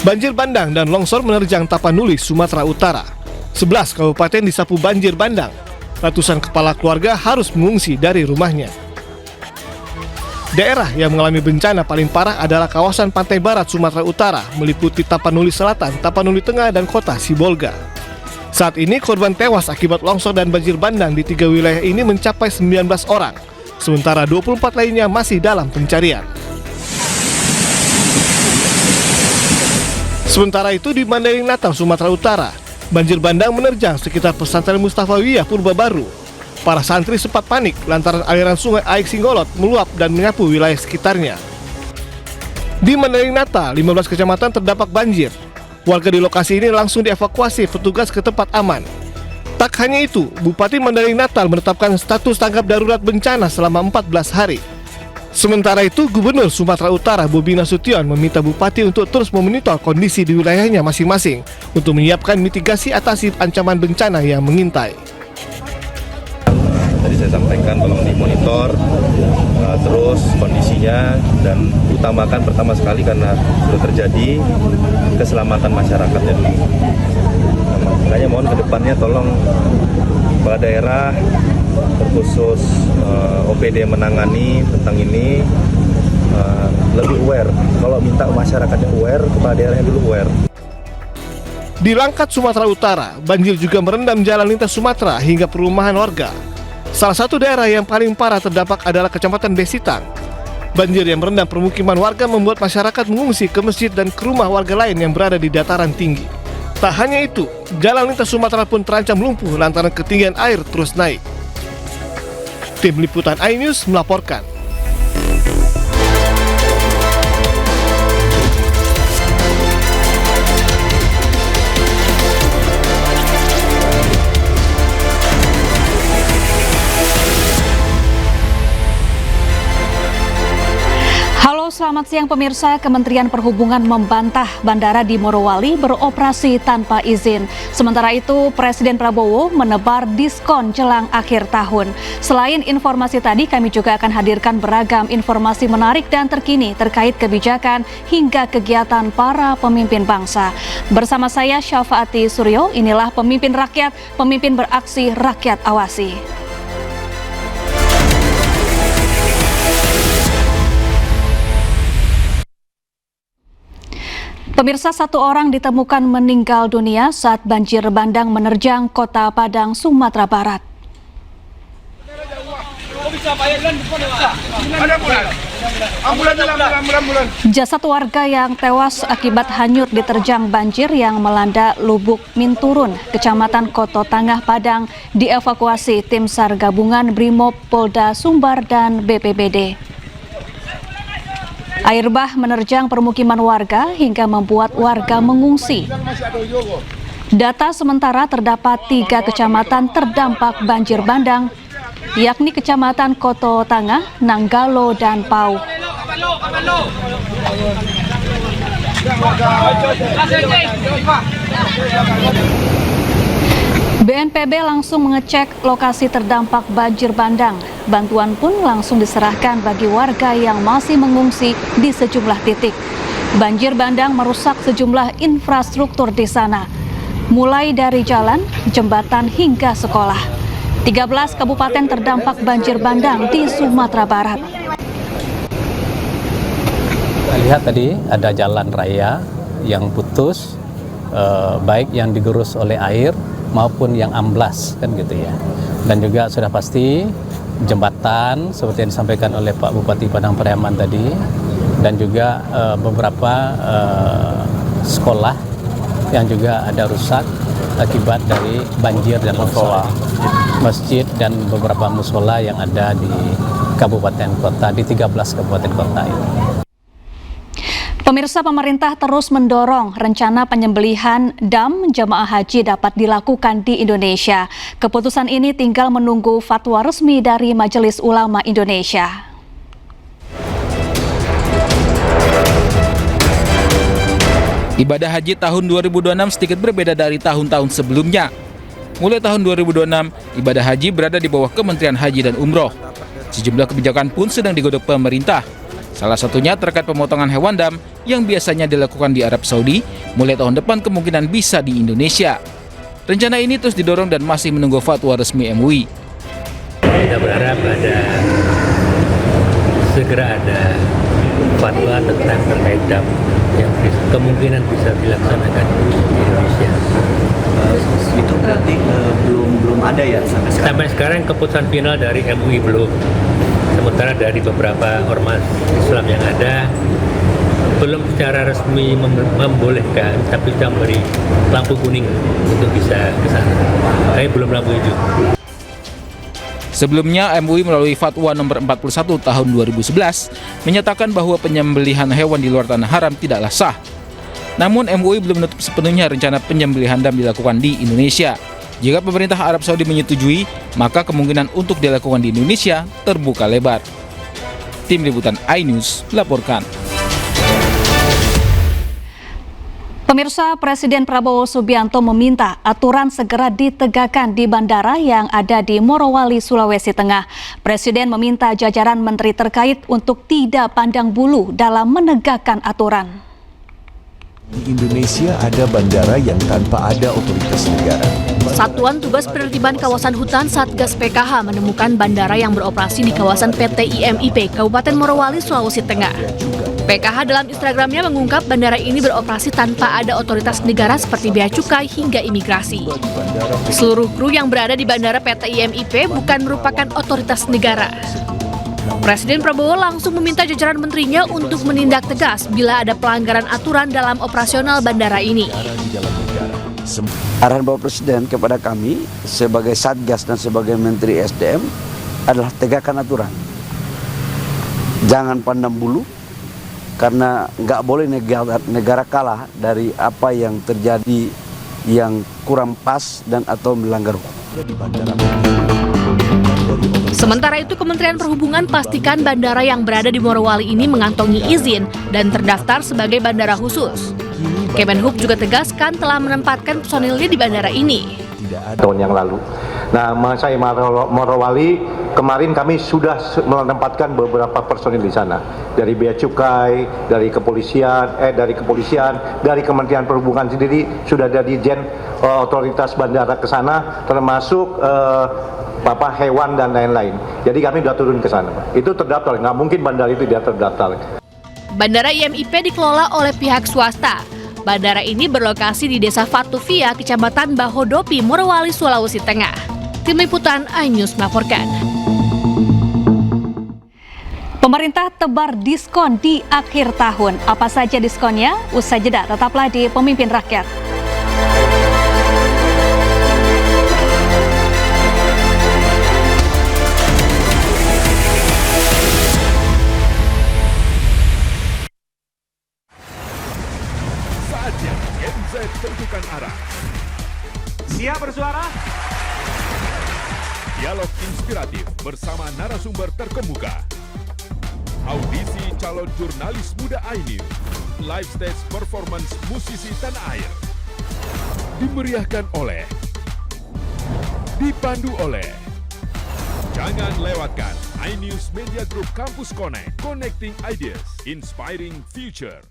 Banjir bandang dan longsor menerjang Tapanuli, Sumatera Utara. 11 kabupaten disapu banjir bandang. Ratusan kepala keluarga harus mengungsi dari rumahnya. Daerah yang mengalami bencana paling parah adalah kawasan pantai barat Sumatera Utara, meliputi Tapanuli Selatan, Tapanuli Tengah, dan kota Sibolga. Saat ini korban tewas akibat longsor dan banjir bandang di 3 wilayah ini mencapai 19 orang, sementara 24 lainnya masih dalam pencarian. Sementara itu di Mandailing Natal, Sumatera Utara, banjir bandang menerjang sekitar pesantren Mustafawiyah Purba Baru. Para santri sempat panik lantaran aliran sungai Aik Singgolot meluap dan menyapu wilayah sekitarnya. Di Mandailing Natal, 15 kecamatan terdampak banjir. Warga di lokasi ini langsung dievakuasi petugas ke tempat aman. Tak hanya itu, Bupati Mandailing Natal menetapkan status tanggap darurat bencana selama 14 hari. Sementara itu, Gubernur Sumatera Utara Bobi Nasution meminta Bupati untuk terus memonitor kondisi di wilayahnya masing-masing untuk menyiapkan mitigasi atasi ancaman bencana yang mengintai. Tadi saya sampaikan tolong dimonitor terus kondisinya dan utamakan pertama sekali karena sudah terjadi keselamatan masyarakatnya dulu. Makanya mohon ke depannya tolong kepala daerah terkhusus OPD menangani tentang ini lebih aware. Kalau minta masyarakatnya aware, kepala daerahnya dulu aware. Di Langkat, Sumatera Utara, banjir juga merendam jalan lintas Sumatera hingga perumahan warga. Salah satu daerah yang paling parah terdampak adalah Kecamatan Besitang. Banjir yang merendam permukiman warga membuat masyarakat mengungsi ke masjid dan ke rumah warga lain yang berada di dataran tinggi. Tak hanya itu, jalan lintas Sumatera pun terancam lumpuh lantaran ketinggian air terus naik. Tim Liputan iNews melaporkan. Selamat siang pemirsa, Kementerian Perhubungan membantah bandara di Morowali beroperasi tanpa izin. Sementara itu, Presiden Prabowo menebar diskon jelang akhir tahun. Selain informasi tadi, kami juga akan hadirkan beragam informasi menarik dan terkini terkait kebijakan hingga kegiatan para pemimpin bangsa. Bersama saya Syafaati Suryo, inilah Pemimpin Rakyat, Pemimpin Beraksi, Rakyat Awasi. Pemirsa, 1 orang ditemukan meninggal dunia saat banjir bandang menerjang Kota Padang, Sumatera Barat. Jasad warga yang tewas akibat hanyut diterjang banjir yang melanda Lubuk Minturun, Kecamatan Koto Tangah, Padang, dievakuasi tim SAR gabungan Brimob, Polda Sumbar, dan BPBD. Air bah menerjang permukiman warga hingga membuat warga mengungsi. Data sementara terdapat 3 kecamatan terdampak banjir bandang, yakni Kecamatan Koto Tangah, Nanggalo, dan Pau. BNPB langsung mengecek lokasi terdampak banjir bandang. Bantuan pun langsung diserahkan bagi warga yang masih mengungsi di sejumlah titik. Banjir bandang merusak sejumlah infrastruktur di sana, mulai dari jalan, jembatan, hingga sekolah. 13 kabupaten terdampak banjir bandang di Sumatera Barat. Lihat tadi ada jalan raya yang putus, baik yang digerus oleh air maupun yang amblas, kan gitu ya. Dan juga sudah pasti jembatan seperti yang disampaikan oleh Pak Bupati Padang Pariaman tadi, dan juga beberapa sekolah yang juga ada rusak akibat dari banjir dan longsor. Masjid dan beberapa musola yang ada di kabupaten kota, di 13 kabupaten kota ini. Pemirsa, pemerintah terus mendorong rencana penyembelihan dam jemaah haji dapat dilakukan di Indonesia. Keputusan ini tinggal menunggu fatwa resmi dari Majelis Ulama Indonesia. Ibadah haji tahun 2026 sedikit berbeda dari tahun-tahun sebelumnya. Mulai tahun 2026, ibadah haji berada di bawah Kementerian Haji dan Umroh. Sejumlah kebijakan pun sedang digodok pemerintah. Salah satunya terkait pemotongan hewan dam yang biasanya dilakukan di Arab Saudi, mulai tahun depan kemungkinan bisa di Indonesia. Rencana ini terus didorong dan masih menunggu fatwa resmi MUI. Kita berharap segera ada fatwa tentang terkait dam yang kemungkinan bisa dilaksanakan di Indonesia. Itu berarti belum ada ya sampai sekarang? Sampai sekarang keputusan final dari MUI belum. Sementara dari beberapa ormas Islam yang ada belum secara resmi membolehkan, tapi sudah memberi lampu kuning untuk bisa ke sana. Tapi belum lampu hijau. Sebelumnya, MUI melalui Fatwa nomor 41 tahun 2011 menyatakan bahwa penyembelihan hewan di luar tanah haram tidaklah sah. Namun MUI belum menutup sepenuhnya rencana penyembelihan dam dilakukan di Indonesia. Jika pemerintah Arab Saudi menyetujui, maka kemungkinan untuk dilakukan di Indonesia terbuka lebar. Tim Liputan iNews laporkan. Pemirsa, Presiden Prabowo Subianto meminta aturan segera ditegakkan di bandara yang ada di Morowali, Sulawesi Tengah. Presiden meminta jajaran menteri terkait untuk tidak pandang bulu dalam menegakkan aturan. Di Indonesia ada bandara yang tanpa ada otoritas negara. Satuan Tugas Penertiban Kawasan Hutan Satgas PKH menemukan bandara yang beroperasi di kawasan PT IMIP Kabupaten Morowali, Sulawesi Tengah. PKH dalam Instagramnya mengungkap bandara ini beroperasi tanpa ada otoritas negara seperti bea cukai hingga imigrasi. Seluruh kru yang berada di bandara PT IMIP bukan merupakan otoritas negara. Presiden Prabowo langsung meminta jajaran menterinya untuk menindak tegas bila ada pelanggaran aturan dalam operasional bandara ini. Arahan Bapak Presiden kepada kami sebagai Satgas dan sebagai Menteri SDM adalah tegakkan aturan. Jangan pandang bulu, karena nggak boleh negara kalah dari apa yang terjadi yang kurang pas dan atau melanggar hukum. Sementara itu, Kementerian Perhubungan pastikan bandara yang berada di Morowali ini mengantongi izin dan terdaftar sebagai bandara khusus. Kemenhub juga tegaskan telah menempatkan personilnya di bandara ini. Tahun yang lalu. Nah, mengenai Morowali, kemarin kami sudah menempatkan beberapa personil di sana. Dari Bea Cukai, dari kepolisian, dari Kementerian Perhubungan sendiri sudah ada dirjen otoritas bandara ke sana, termasuk hewan dan lain-lain. Jadi kami sudah turun ke sana. Itu terdaftar, nggak mungkin bandara itu tidak terdaftar. Bandara IMIP dikelola oleh pihak swasta. Bandara ini berlokasi di Desa Fatuvia, Kecamatan Bahodopi, Morowali, Sulawesi Tengah. Tim Liputan iNews melaporkan. Pemerintah tebar diskon di akhir tahun. Apa saja diskonnya? Usai jeda, tetaplah di Pemimpin Rakyat. Tentukan arah. Siap bersuara? Dialog inspiratif bersama narasumber terkemuka. Audisi calon jurnalis muda iNews. Live stage performance musisi tanah air. Dimeriahkan oleh, dipandu oleh. Jangan lewatkan iNews Media Group Campus Connect. Connecting Ideas, Inspiring Future.